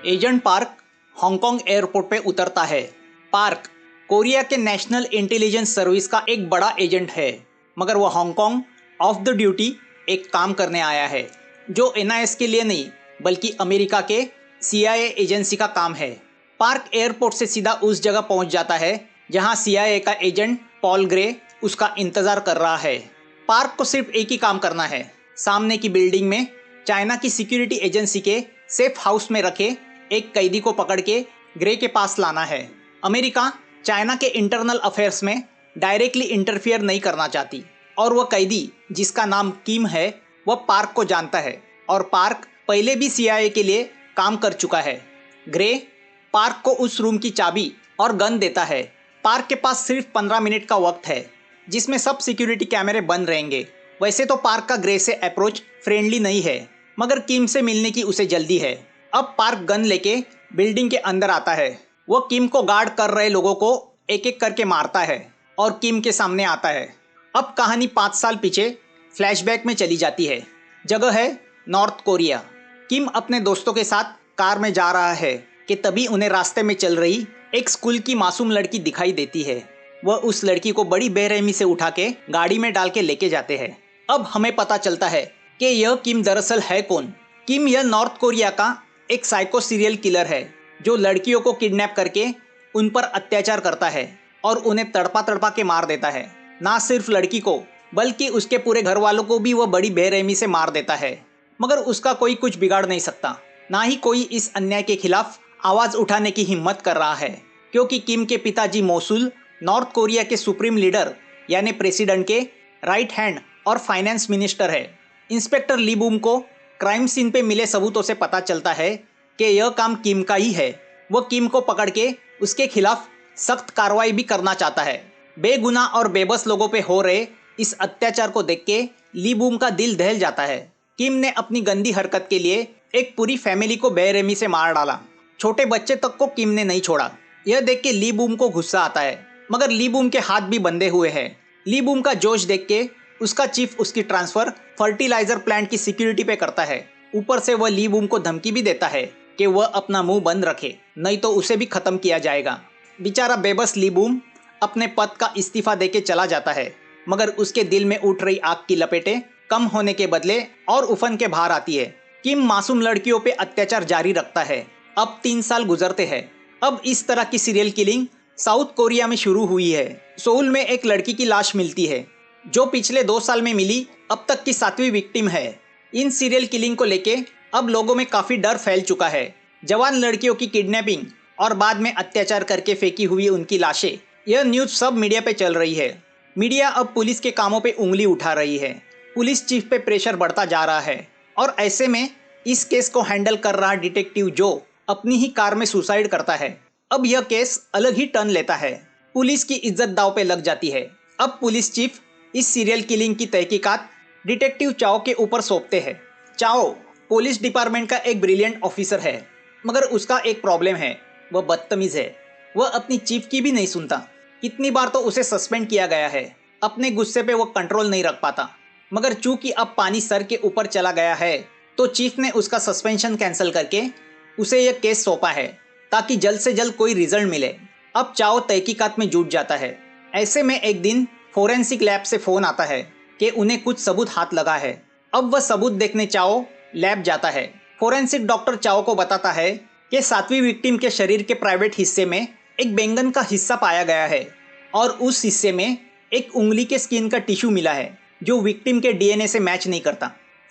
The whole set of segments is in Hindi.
एजेंट पार्क हांगकांग एयरपोर्ट पे उतरता है। पार्क कोरिया के नेशनल इंटेलिजेंस सर्विस का एक बड़ा एजेंट है, मगर वो हांगकांग ऑफ द ड्यूटी एक काम करने आया है जो एनआईएस के लिए नहीं बल्कि अमेरिका के सीआईए एजेंसी का काम है। पार्क एयरपोर्ट से सीधा उस जगह पहुंच जाता है जहां सीआईए का एजेंट पॉल ग्रे उसका इंतजार कर रहा है। पार्क को सिर्फ एक ही काम करना है, सामने की बिल्डिंग में चाइना की सिक्योरिटी एजेंसी के सेफ हाउस में रखे एक कैदी को पकड़ के ग्रे के पास लाना है। अमेरिका चाइना के इंटरनल अफेयर्स में डायरेक्टली इंटरफियर नहीं करना चाहती और वह कैदी जिसका नाम किम है वह पार्क को जानता है और पार्क पहले भी सीआईए के लिए काम कर चुका है। ग्रे पार्क को उस रूम की चाबी और गन देता है। पार्क के पास सिर्फ 15 मिनट का वक्त है जिसमें सब सिक्योरिटी कैमरे बंद रहेंगे। वैसे तो पार्क का ग्रे से अप्रोच फ्रेंडली नहीं है, मगर किम से मिलने की उसे जल्दी है। अब पार्क गन लेके बिल्डिंग के अंदर आता है। वो किम को गार्ड कर रहे लोगों को एक एक करके मारता है और किम के सामने आता है। अब कहानी 5 साल पीछे फ्लैशबैक में चली जाती है। जगह है नॉर्थ कोरिया। किम अपने दोस्तों के साथ कार में जा रहा है कि तभी उन्हें रास्ते में चल रही एक स्कूल की मासूम लड़की दिखाई देती है। वह उस लड़की को बड़ी बेरहमी से उठा के गाड़ी में डाल के लेके जाते हैं। अब हमें पता चलता है कि यह किम दरअसल है कौन। किम यह नॉर्थ कोरिया का एक साइको सीरियल किलर है जो लड़कियों को किडनैप करके उन पर अत्याचार करता है और उन्हें तड़पा तड़पा के मार देता है। ना सिर्फ लड़की को बल्कि उसके पूरे घर वालों को भी वह बड़ी बेरहमी से मार देता है, मगर उसका कोई कुछ बिगाड़ नहीं सकता। ना ही कोई इस अन्याय के खिलाफ आवाज उठाने की हिम्मत कर रहा है, क्योंकि किम के पिताजी मोसुल नॉर्थ कोरिया के सुप्रीम लीडर यानी प्रेसिडेंट के राइट हैंड और फाइनेंस मिनिस्टर है। इंस्पेक्टर ली बूम को क्राइम सीन पे मिले सबूतों से पता चलता है कि यह काम किम का ही है। वह किम को पकड़ के उसके खिलाफ सख्त कार्रवाई भी करना चाहता है। बेगुनाह और बेबस लोगों पे हो रहे इस अत्याचार को देख के ली बूम का दिल दहल जाता है। किम ने अपनी गंदी हरकत के लिए एक पूरी फैमिली को बेरहमी से मार डाला। छोटे बच्चे तक को किम ने नहीं छोड़ा। यह देख के ली बूम को गुस्सा आता है, मगर ली बूम के हाथ भी बंधे हुए हैं। ली बूम का जोश देख के उसका चीफ उसकी ट्रांसफर फर्टिलाइजर प्लांट की सिक्योरिटी पे करता है। ऊपर से वह ली बूम को धमकी भी देता है कि वह अपना मुंह बंद रखे, नहीं तो उसे भी खत्म किया जाएगा। बेचारा बेबस ली बूम अपने पद का इस्तीफा देके चला जाता है, मगर उसके दिल में उठ रही आग की लपेटें कम होने के बदले और उफन के बाहर आती है। किम मासूम लड़कियों पे अत्याचार जारी रखता है। अब 3 साल गुजरते हैं। अब इस तरह की सीरियल किलिंग साउथ कोरिया में शुरू हुई है। सोल में एक लड़की की लाश मिलती है जो पिछले 2 साल में मिली अब तक की 7वीं विक्टिम है। इन सीरियल किलिंग को लेके अब लोगों में काफी डर फैल चुका है। जवान लड़कियों की किडनैपिंग और बाद में अत्याचार करके फेंकी हुई उनकी लाशें, यह न्यूज सब मीडिया पे चल रही है। मीडिया अब पुलिस के कामों पे उंगली उठा रही है। पुलिस चीफ पे प्रेशर बढ़ता जा रहा है और ऐसे में इस केस को हैंडल कर रहा डिटेक्टिव जो अपनी ही कार में सुसाइड करता है। अब यह केस अलग ही टर्न लेता है। पुलिस की इज्जत दांव पे लग जाती है। अब पुलिस चीफ इस सीरियल किलिंग की तहकीकात डिटेक्टिव चाओ के ऊपर सौंपते हैं। चाओ पुलिस डिपार्टमेंट का एक ब्रिलियंट ऑफिसर है, मगर उसका एक प्रॉब्लम है, वह बदतमीज है। वह अपनी चीफ की भी नहीं सुनता। कितनी बार तो उसे सस्पेंड किया गया है। अपने गुस्से पे वह कंट्रोल नहीं रख पाता, मगर चूंकि अब पानी सर के ऊपर चला गया है तो चीफ ने उसका सस्पेंशन कैंसिल करके उसे यह केस सौंपा है ताकि जल्द से जल्द कोई रिजल्ट मिले। अब चाओ तहकीकात में जुट जाता है। ऐसे में एक दिन फोरेंसिक लैब से फोन आता है कि उन्हें कुछ सबूत हाथ लगा है। अब वह सबूत देखने चाओ लैब जाता है। फोरेंसिक डॉक्टर चाओ को बताता है कि 7वीं विक्टिम के शरीर के प्राइवेट हिस्से में एक बैंगन का हिस्सा पाया गया है और उस हिस्से में एक उंगली के स्किन का टिश्यू मिला है जो विक्टिम के डीएनए से मैच नहीं करता।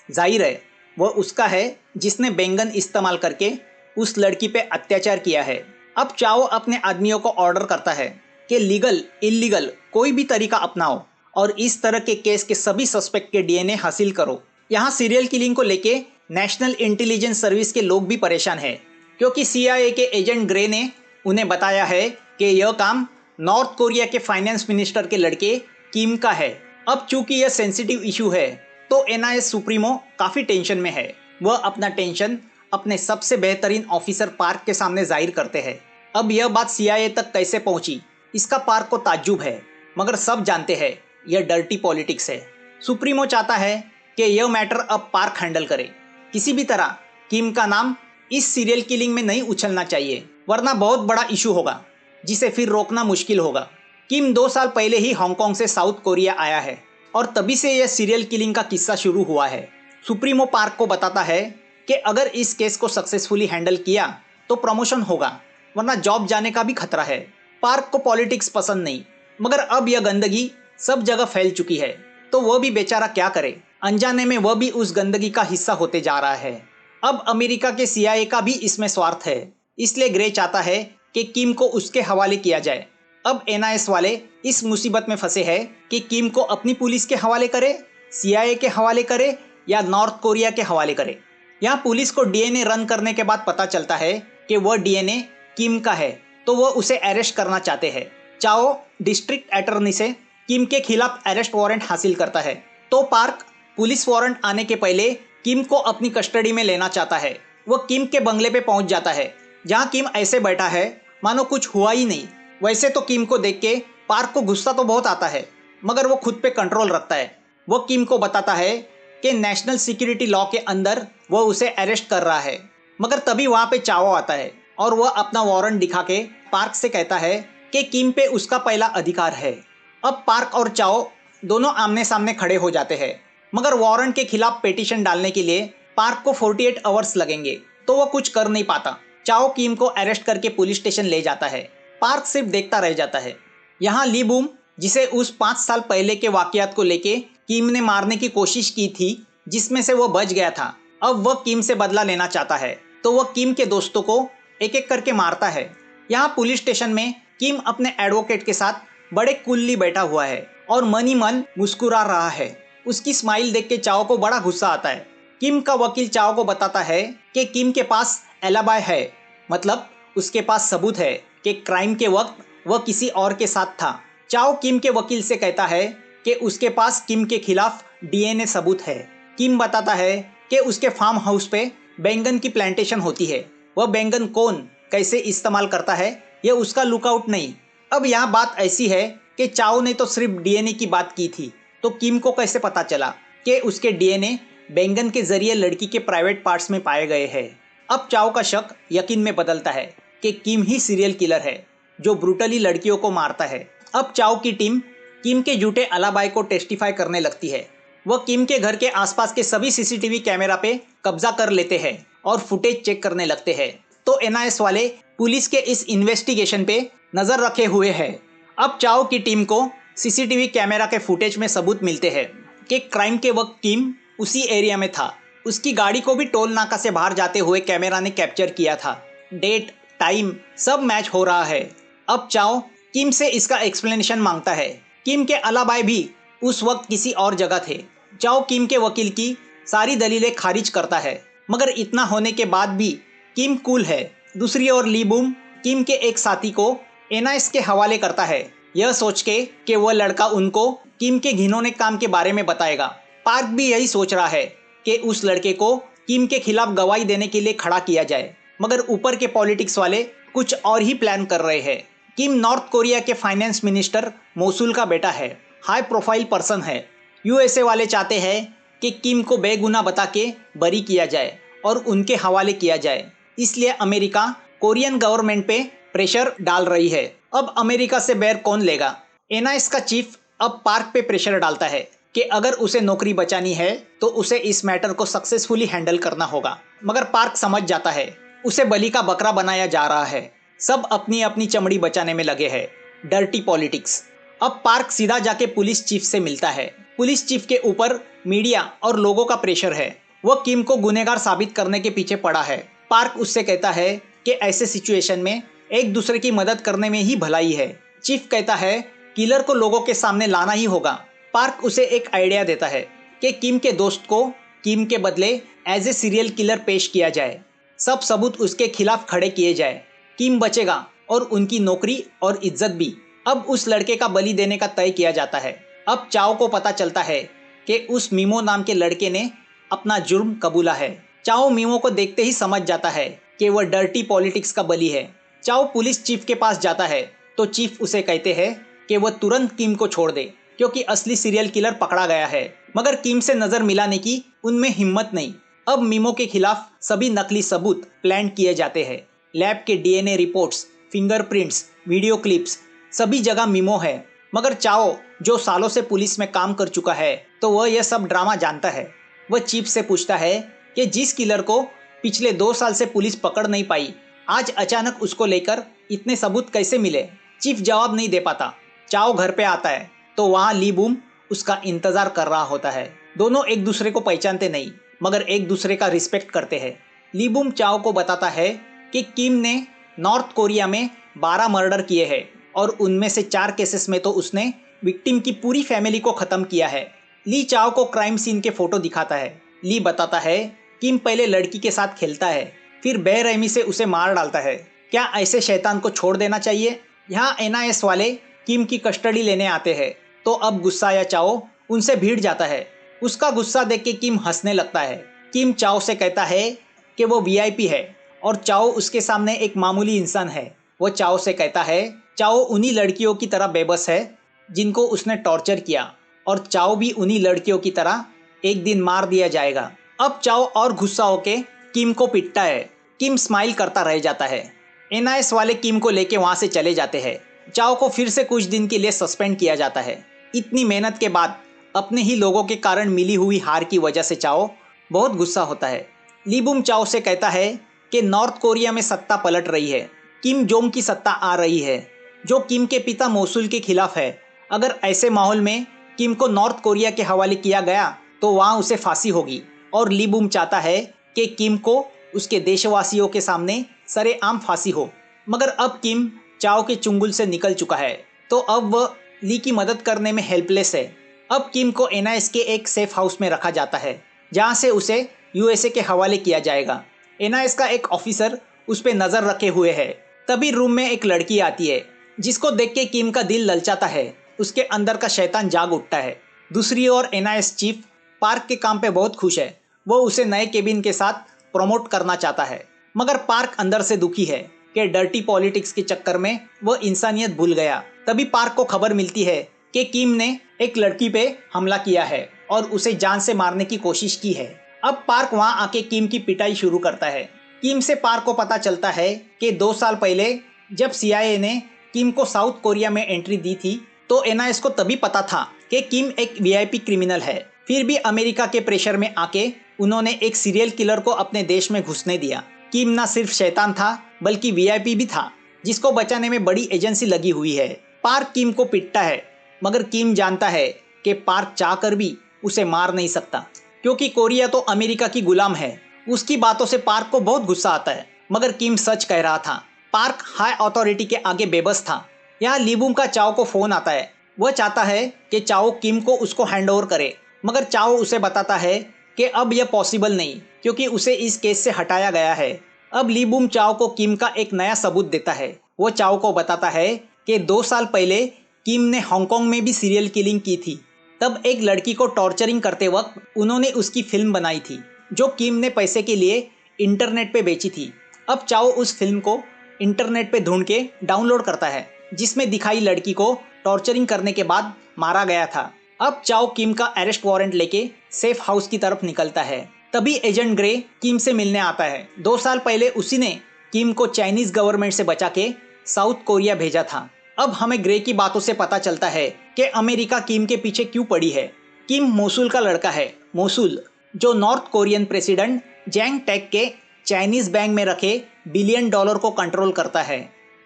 जाहिर है वह उसका है जिसने बैंगन इस्तेमाल करके उस लड़की पे अत्याचार किया है। अब चाओ अपने आदमियों को ऑर्डर करता है कि लीगल इलीगल कोई भी तरीका अपनाओ और इस तरह के केस के सभी सस्पेक्ट के डीएनए हासिल करो। यहाँ सीरियल किलिंग को लेके नेशनल इंटेलिजेंस सर्विस के लोग भी परेशान हैं, क्योंकि सीआईए के एजेंट ग्रे ने उन्हें बताया है कि यह काम नॉर्थ कोरिया के फाइनेंस मिनिस्टर के लड़के किम का है। अब चूंकि यह सेंसिटिव इशू है तो एनआईएस सुप्रीमो काफी टेंशन में है। वह अपना टेंशन अपने सबसे बेहतरीन ऑफिसर पार्क के सामने जाहिर करते हैं। अब यह बात सीआईए तक कैसे पहुंची इसका पार्क को ताज्जुब है, मगर सब जानते हैं यह डर्टी पॉलिटिक्स है। सुप्रीमो चाहता है कि यह मैटर अब पार्क हैंडल करे। किसी भी तरह किम का नाम इस सीरियल किलिंग में नहीं उछलना चाहिए, वरना बहुत बड़ा इशू होगा जिसे फिर रोकना मुश्किल होगा। किम 2 साल पहले ही हांगकांग से साउथ कोरिया आया है और तभी से यह सीरियल किलिंग का किस्सा शुरू हुआ है। सुप्रीमो पार्क को बताता है कि अगर इस केस को सक्सेसफुली हैंडल किया तो प्रमोशन होगा, वरना जॉब जाने का भी खतरा है। पार्क को पॉलिटिक्स पसंद नहीं, मगर अब यह गंदगी सब जगह फैल चुकी है, तो वह भी बेचारा क्या करे, अनजाने में वह भी उस गंदगी का हिस्सा होते जा रहा है। अब अमेरिका के CIA का भी इसमें स्वार्थ है, इसलिए ग्रे चाहता है कि किम को उसके हवाले किया जाए। अब NIS वाले इस मुसीबत में फंसे हैं कि किम को अपनी पुलिस के हवाले करे, CIA के हवाले करे या नॉर्थ कोरिया के हवाले करे। यहाँ पुलिस को DNA रन करने के बाद पता चलता है कि वह DNA किम का है, तो वह उसे अरेस्ट करना चाहते हैं। चाओ डिस्ट्रिक्ट अटॉर्नी से किम के खिलाफ अरेस्ट वारंट हासिल करता है, तो पार्क पुलिस वारंट आने के पहले किम को अपनी कस्टडी में लेना चाहता है। वह किम के बंगले पे पहुंच जाता है, जहां किम ऐसे बैठा है मानो कुछ हुआ ही नहीं। वैसे तो किम को देख के पार्क को गुस्सा तो बहुत आता है, मगर वो खुद पे कंट्रोल रखता है। वह किम को बताता है कि नेशनल सिक्योरिटी लॉ के अंदर वह उसे अरेस्ट कर रहा है, मगर तभी वहाँ पे चाओ आता है और वह अपना वारंट दिखा के पार्क से कहता है कि किम पे उसका पहला अधिकार है। अब पार्क और चाओ दोनों आमने सामने खड़े हो जाते हैं, मगर वारंट के खिलाफ पिटीशन डालने के लिए पार्क को 48 आवर्स लगेंगे, तो वह कुछ कर नहीं पाता। चाओ किम को अरेस्ट करके पुलिस स्टेशन ले जाता है, पार्क सिर्फ देखता रह जाता है। यहाँ ली बूम, जिसे उस 5 साल पहले के वाकयात को लेके किम ने मारने की कोशिश की थी, जिसमें से वह बच गया था, अब वह किम से बदला लेना चाहता है, तो वह किम के दोस्तों को एक एक करके मारता है। यहाँ पुलिस स्टेशन में किम अपने एडवोकेट के साथ बड़े कूलली बैठा हुआ है और मन ही मन मुस्कुरा रहा है। उसकी स्माइल देख के चाओ को बड़ा गुस्सा आता है। किम का वकील चाओ को बताता है कि किम के पास एलाबाय है, मतलब उसके पास सबूत है कि क्राइम के वक्त वह किसी और के साथ था। चाओ किम के वकील से कहता है कि उसके पास किम के खिलाफ DNA सबूत है। किम बताता है कि उसके फार्म हाउस पे बैंगन की प्लांटेशन होती है, वह बैंगन कौन कैसे इस्तेमाल करता है यह उसका लुकआउट नहीं। अब यहाँ बात ऐसी है कि चाओ ने तो सिर्फ DNA की बात की थी, तो किम को कैसे पता चला कि उसके DNA बैंगन के जरिए लड़की के प्राइवेट पार्ट्स में पाए गए हैं। अब चाओ का शक यकीन में बदलता है कि किम ही सीरियल किलर है जो ब्रूटली लड़कियों को मारता है। अब चाओ की टीम किम के झूठे अलाबाई को टेस्टिफाई करने लगती है। वह किम के घर के आसपास के सभी CCTV कैमरा पे कब्जा कर लेते हैं और फुटेज चेक करने लगते हैं, तो NIS वाले पुलिस के इस इन्वेस्टिगेशन पे नजर रखे हुए हैं। अब चाओ की टीम को CCTV कैमरा के फुटेज में सबूत मिलते हैं कि क्राइम के वक्त किम उसी एरिया में था। उसकी गाड़ी को भी टोल नाका से बाहर जाते हुए कैमरा ने कैप्चर किया था। डेट, टाइम सब मैच हो रहा है। अब चाओ किम से इसका एक्सप्लेनेशन मांगता है। किम के अलाबाई भी उस वक्त किसी और जगह थे। चाओ किम के वकील की सारी दलीलें खारिज करता है, मगर इतना होने के बाद भी किम कूल है। दूसरी ओर ली बूम किम के एक साथी को NIS के हवाले करता है, यह सोच के कि वह लड़का उनको किम के घिनौने काम के बारे में बताएगा। पार्क भी यही सोच रहा है कि उस लड़के को किम के खिलाफ गवाही देने के लिए खड़ा किया जाए, मगर ऊपर के पॉलिटिक्स वाले कुछ और ही प्लान कर रहे हैं। किम नॉर्थ कोरिया के फाइनेंस मिनिस्टर मोसुल का बेटा है, हाई प्रोफाइल पर्सन है। USA वाले चाहते हैं कि किम को बेगुनाह बता के बरी किया जाए और उनके हवाले किया जाए, इसलिए अमेरिका कोरियन गवर्नमेंट पे प्रेशर डाल रही है। अब अमेरिका से बैर कौन लेगा? NIS का चीफ अब पार्क पे प्रेशर डालता है कि अगर उसे नौकरी बचानी है तो उसे इस मैटर को सक्सेसफुली हैंडल करना होगा, मगर पार्क समझ जाता है उसे बलि का बकरा बनाया जा रहा है। सब अपनी अपनी चमड़ी बचाने में लगे हैं, डर्टी पॉलिटिक्स। अब पार्क सीधा जाके पुलिस चीफ से मिलता है। पुलिस चीफ के ऊपर मीडिया और लोगों का प्रेशर है, वह किम को गुनहगार साबित करने के पीछे पड़ा है। पार्क उससे कहता है कि ऐसे सिचुएशन में एक दूसरे की मदद करने में ही भलाई है। चीफ कहता है किलर को लोगों के सामने लाना ही होगा। पार्क उसे एक आइडिया देता है कि किम के दोस्त को किम के बदले एज ए सीरियल किलर पेश किया जाए, सब सबूत उसके खिलाफ खड़े किए जाए, किम बचेगा और उनकी नौकरी और इज्जत भी। अब उस लड़के का बलि देने का तय किया जाता है। अब चाओ को पता चलता है कि उस मीमो नाम के लड़के ने अपना जुर्म कबूला है। चाओ मीमो को देखते ही समझ जाता है कि वह डर्टी पॉलिटिक्स का बली है। चाओ पुलिस चीफ के पास जाता है तो चीफ उसे कहते हैं कि वह तुरंत किम को छोड़ दे, क्योंकि असली सीरियल किलर पकड़ा गया है। मगर किम से नजर मिलाने की उनमें हिम्मत नहीं। अब मीमो के खिलाफ सभी नकली सबूत प्लांट किए जाते हैं। लैब के DNA reports, fingerprints, video clips, सभी जगह मीमो है। मगर चाओ जो सालों से पुलिस में काम कर चुका है, तो वह यह सब ड्रामा जानता है। वह चीफ से पूछता है कि जिस किलर को पिछले 2 साल से पुलिस पकड़ नहीं पाई, आज अचानक उसको लेकर इतने सबूत कैसे मिले। चीफ जवाब नहीं दे पाता। चाओ घर पे आता है तो वहाँ ली बूम उसका इंतजार कर रहा होता है। दोनों एक दूसरे को पहचानते नहीं, मगर एक दूसरे का रिस्पेक्ट करते हैं। ली बूम चाओ को बताता है कि किम ने नॉर्थ कोरिया में 12 मर्डर किए हैं और उनमें से 4 केसेस में तो उसने विक्टिम की पूरी फैमिली को खत्म किया है। ली चाओ को क्राइम सीन के फोटो दिखाता है। ली बताता है किम पहले लड़की के साथ खेलता है, फिर बेरहमी से उसे मार डालता है। क्या ऐसे शैतान को छोड़ देना चाहिए। यहाँ एनआईएस वाले किम की कस्टडी लेने आते हैं, तो अब गुस्सा या चाओ उनसे भिड़ जाता है। उसका गुस्सा देख के किम हंसने लगता है। किम चाओ से कहता है कि वो वीआईपी है और चाओ उसके सामने एक मामूली इंसान है। वो चाओ से कहता है चाओ उन्हीं लड़कियों की तरह बेबस है जिनको उसने टॉर्चर किया, और चाओ भी उन्हीं लड़कियों की तरह एक दिन मार दिया जाएगा। अब चाओ और गुस्सा होके किम को पिटता है। किम स्माइल करता रह जाता है। एनआईएस वाले किम को लेके वहां से चले जाते हैं। चाओ को फिर से कुछ दिन के लिए सस्पेंड किया जाता है। इतनी मेहनत के बाद अपने ही लोगों के कारण मिली हुई हार की वजह से चाओ बहुत गुस्सा होता है। ली बूम चाओ से कहता है कि नॉर्थ कोरिया में सत्ता पलट रही है। किम जोंग की सत्ता आ रही है, जो किम के पिता मोसुल के खिलाफ है। अगर ऐसे माहौल में किम को नॉर्थ कोरिया के हवाले किया गया तो वहाँ उसे फांसी होगी। और ली बूम चाहता है कि किम को उसके देशवासियों के सामने सरेआम फांसी हो। मगर अब किम चाओ के चुंगल से निकल चुका है, तो अब वह ली की मदद करने में हेल्पलेस है। अब किम को एनआईएस के एक सेफ हाउस में रखा जाता है, जहां से उसे यूएसए के हवाले किया जाएगा। एनआईएस का एक ऑफिसर उस पर नजर रखे हुए है। तभी रूम में एक लड़की आती है, जिसको देख के किम का दिल ललचाता है। उसके अंदर का शैतान जाग उठता है। दूसरी ओर एनआईएस चीफ पार्क के काम पे बहुत खुश है। वो उसे नए केबिन के साथ प्रमोट करना चाहता है, मगर पार्क अंदर से दुखी है कि डर्टी पॉलिटिक्स के चक्कर में वो इंसानियत भूल गया। तभी पार्क को खबर मिलती है कि किम ने एक लड़की पे हमला किया है और उसे जान से मारने की कोशिश की है। अब पार्क वहां आके किम की पिटाई शुरू करता है। किम से पार्क को पता चलता है कि 2 साल पहले जब सीआईए ने किम को साउथ कोरिया में एंट्री दी थी, तो एनआईएस को तभी पता था कि किम एक वीआईपी क्रिमिनल है। फिर भी अमेरिका के प्रेशर में आके उन्होंने एक सीरियल किलर को अपने देश में घुसने दिया। किम ना सिर्फ शैतान था, बल्कि वीआईपी भी था, जिसको बचाने में बड़ी एजेंसी लगी हुई है। पार्क किम को पिटता है, मगर किम जानता है कि पार्क चाहकर भी उसे मार नहीं सकता, क्योंकि कोरिया तो अमेरिका की गुलाम है। उसकी बातों से पार्क को बहुत गुस्सा आता है, मगर किम सच कह रहा था। पार्क हाई अथॉरिटी के आगे बेबस था। यहाँ ली बूम का चाओ को फोन आता है। वह चाहता है कि चाओ किम को उसको हैंडओवर करे, मगर चाओ उसे बताता है कि अब यह पॉसिबल नहीं, क्योंकि उसे इस केस से हटाया गया है। अब ली बूम चाओ को किम का एक नया सबूत देता है। वो चाओ को बताता है कि 2 साल पहले किम ने हांगकांग में भी सीरियल किलिंग की थी। तब एक लड़की को टॉर्चरिंग करते वक्त उन्होंने उसकी फिल्म बनाई थी, जो किम ने पैसे के लिए इंटरनेट पे बेची थी। अब चाओ उस फिल्म को इंटरनेट पे ढूंढ के डाउनलोड करता है, जिसमें दिखाई लड़की को टॉर्चरिंग करने के बाद मारा गया था। अब चाओ किम का अरेस्ट वारंट लेके सेफ हाउस की तरफ निकलता है। तभी एजेंट ग्रे किम से मिलने आता है। 2 साल पहले उसी ने किम को चाइनीज गवर्नमेंट से बचा के साउथ कोरिया भेजा था। अब हमें ग्रे की बातों से पता चलता है कि अमेरिका किम के पीछे क्यों पड़ी है। किम मोसुल का लड़का है। मोसुल, जो नॉर्थ कोरियन प्रेसिडेंट जैंग टैक के चाइनीज बैंक में रखे $1 बिलियन को कंट्रोल करता है।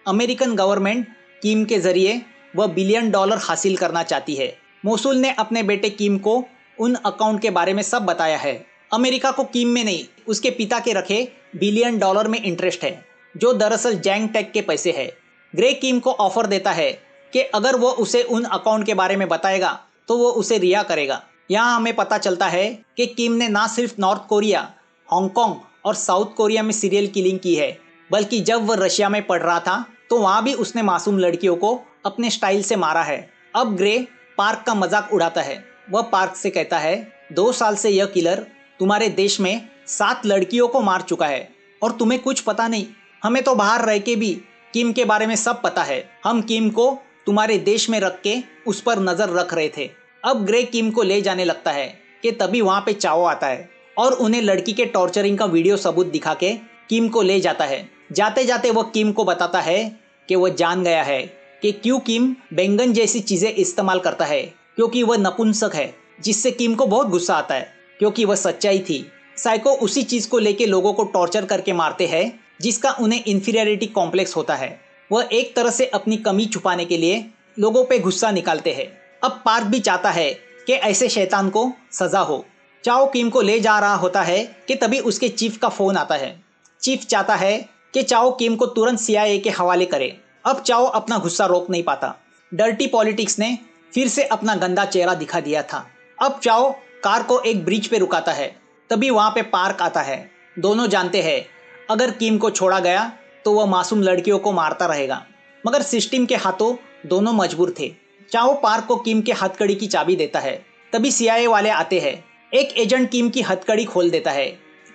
अमेरिकन गवर्नमेंट किम के जरिए वह $1 बिलियन हासिल करना चाहती है। मोसुल ने अपने बेटे किम को उन अकाउंट के बारे में सब बताया है। अमेरिका को किम में नहीं, उसके पिता के रखे $1 बिलियन में इंटरेस्ट है, जो दरअसल जैंग टैक के पैसे है। ग्रे किम को ऑफर देता है कि अगर वो उसे उन अकाउंट के बारे में बताएगा तो वो उसे रिहा करेगा। यहाँ हमें पता चलता है कि किम ने ना सिर्फ नॉर्थ कोरिया, हांगकांग और साउथ कोरिया में सीरियल किलिंग की है, बल्कि जब वह रशिया में पढ़ रहा था तो वहाँ भी उसने मासूम लड़कियों को अपने स्टाइल से मारा है। अब ग्रे पार्क का मजाक उड़ाता है। वह पार्क से कहता है 2 साल से यह किलर तुम्हारे देश में 7 लड़कियों को मार चुका है और तुम्हें कुछ पता नहीं। हमें तो बाहर रह के भी किम के बारे में सब पता है। हम किम को तुम्हारे देश में रख के उस पर नजर रख रहे थे। अब ग्रे किम को ले जाने लगता है कि तभी वहाँ पे चाओ आता है। और उन्हें लड़की के टॉर्चरिंग का वीडियो सबूत दिखा के किम को ले जाता है। जाते जाते वह किम को बताता है कि वह जान गया है कि क्यों किम बैंगन जैसी चीजें इस्तेमाल करता है, क्योंकि वह नपुंसक है, जिससे किम को बहुत गुस्सा आता है क्योंकि वह सच्चाई थी। साइको उसी चीज को लेके लोगों को टॉर्चर करके मारते हैं जिसका उन्हें इंफीरियरिटी कॉम्प्लेक्स होता है। वह एक तरह से अपनी कमी छुपाने के लिए लोगों पे गुस्सा निकालते हैं। अब पार्क भी चाहता है कि ऐसे शैतान को सजा हो। चाओ किम को ले जा रहा होता है कि तभी उसके चीफ का फोन आता है। चीफ चाहता है कि चाओ किम को तुरंत सीआईए के हवाले करे। अब चाओ अपना गुस्सा रोक नहीं पाता। डर्टी पॉलिटिक्स ने फिर से अपना गंदा चेहरा दिखा दिया था। अब चाओ कार को एक ब्रिज पे रुकाता है। तभी वहां पे पार्क आता है। दोनों जानते हैं अगर किम को छोड़ा गया तो वह मासूम लड़कियों को मारता रहेगा, मगर सिस्टम के हाथों दोनों मजबूर थे। चाओ पार्क को किम के हथकड़ी की चाबी देता है। तभी सीआईए वाले आते हैं। एक एजेंट किम की हथकड़ी खोल देता है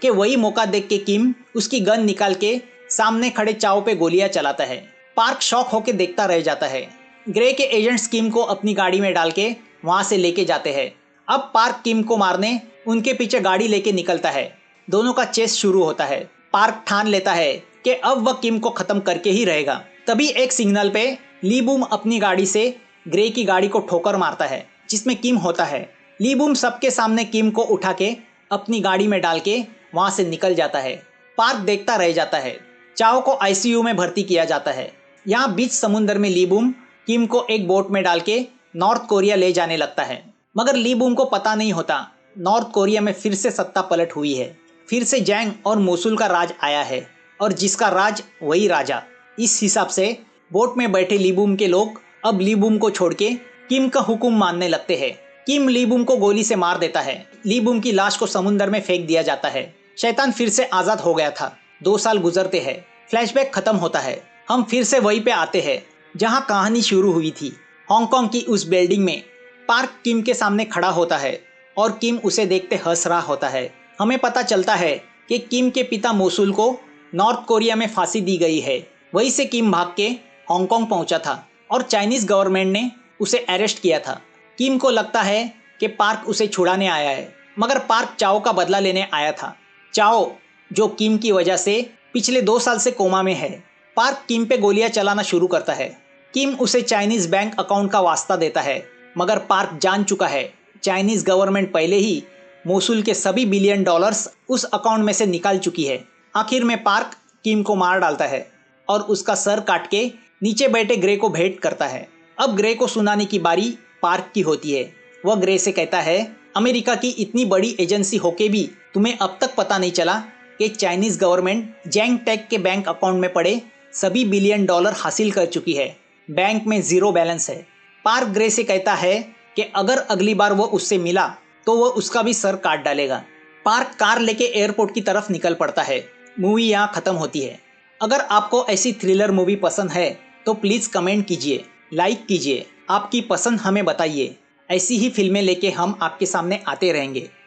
कि वही मौका देख के किम उसकी गन निकाल के सामने खड़े चाओ पे गोलियां चलाता है। पार्क शॉक होकर देखता रह जाता है। ग्रे के एजेंट्स किम को अपनी गाड़ी में डाल के वहां से लेके जाते हैं। अब पार्क किम को मारने उनके पीछे गाड़ी लेके निकलता है। दोनों का चेस शुरू होता है। पार्क ठान लेता है कि अब वह किम को खत्म करके ही रहेगा। तभी एक सिग्नल पे ली बूम अपनी गाड़ी से ग्रे की गाड़ी को ठोकर मारता है, जिसमें किम होता है। ली बूम सबके सामने किम को उठा के अपनी गाड़ी में डाल के वहां से निकल जाता है। पार्क देखता रह जाता है। चाओ को आईसीयू में भर्ती किया जाता है। यहाँ बीच समुद्र में ली बूम किम को एक बोट में डाल के नॉर्थ कोरिया ले जाने लगता है, मगर ली बूम को पता नहीं होता नॉर्थ कोरिया में फिर से सत्ता पलट हुई है। फिर से जैंग और मोसुल का राज आया है और जिसका राज वही राजा। इस हिसाब से बोट में बैठे ली बूम के लोग अब ली बूम को छोड़ के किम का हुक्म मानने लगते हैं। किम ली बूम को गोली से मार देता है। ली बूम की लाश को समुद्र में फेंक दिया जाता है। शैतान फिर से आजाद हो गया था। 2 साल गुजरते हैं। फ्लैशबैक खत्म होता है। हम फिर से वहीं पे आते हैं जहां कहानी शुरू हुई थी। हांगकांग की उस बिल्डिंग में पार्क किम के सामने खड़ा होता है और किम उसे देखते हंस रहा होता है। हमें पता चलता है कि किम के पिता मोसुल को नॉर्थ कोरिया में फांसी दी गई है। वहीं से किम भाग के हांगकांग पहुंचा था और चाइनीज गवर्नमेंट ने उसे अरेस्ट किया था। किम को लगता है कि पार्क उसे छुड़ाने आया है, मगर पार्क चाओ का बदला लेने आया था। चाओ जो किम की वजह से पिछले 2 साल से कोमा में है। पार्क किम पे गोलियां चलाना शुरू करता है। किम उसे चाइनीज बैंक अकाउंट का वास्ता देता है, मगर पार्क जान चुका है चाइनीज गवर्नमेंट पहले ही मोसुल के सभी बिलियन डॉलर्स उस अकाउंट में से निकाल चुकी है। आखिर में पार्क किम को मार डालता है और उसका सर काट के नीचे बैठे ग्रे को भेंट करता है। अब ग्रे को सुनाने की बारी पार्क की होती है। वह ग्रे से कहता है, अमेरिका की इतनी बड़ी एजेंसी होके भी तुम्हें अब तक पता नहीं चला कि चाइनीज गवर्नमेंट जैंग टेक के बैंक अकाउंट में पड़े सभी बिलियन डॉलर हासिल कर चुकी है। बैंक में 0 बैलेंस है। पार्क ग्रे से कहता है कि अगर अगली बार वो उससे मिला तो वह उसका भी सर काट डालेगा। पार्क कार लेके एयरपोर्ट की तरफ निकल पड़ता है। मूवी यहाँ खत्म होती है। अगर आपको ऐसी थ्रिलर मूवी पसंद है तो प्लीज़ कमेंट कीजिए, लाइक कीजिए, आपकी पसंद हमें बताइए। ऐसी ही फिल्में लेके हम आपके सामने आते रहेंगे।